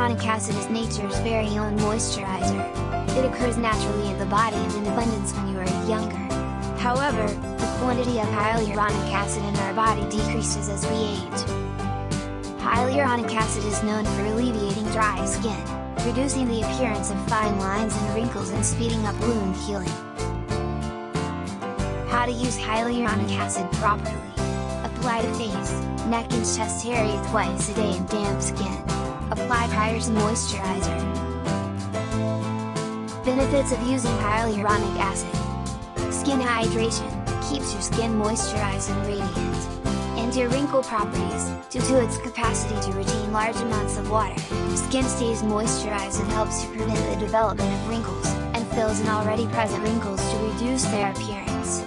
Hyaluronic acid is nature's very own moisturizer. It occurs naturally in the body and in abundance when you are younger. However, the quantity of hyaluronic acid in our body decreases as we age. Hyaluronic acid is known for alleviating dry skin, reducing the appearance of fine lines and wrinkles and speeding up wound healing. How to use hyaluronic acid properly. Apply to face, neck and chest area twice a day in damp skin. Apply prior to moisturizer. Benefits of using hyaluronic acid. Skin hydration, keeps your skin moisturized and radiant. Anti-wrinkle properties, due to its capacity to retain large amounts of water, skin stays moisturized and helps to prevent the development of wrinkles, and fills in already present wrinkles to reduce their appearance.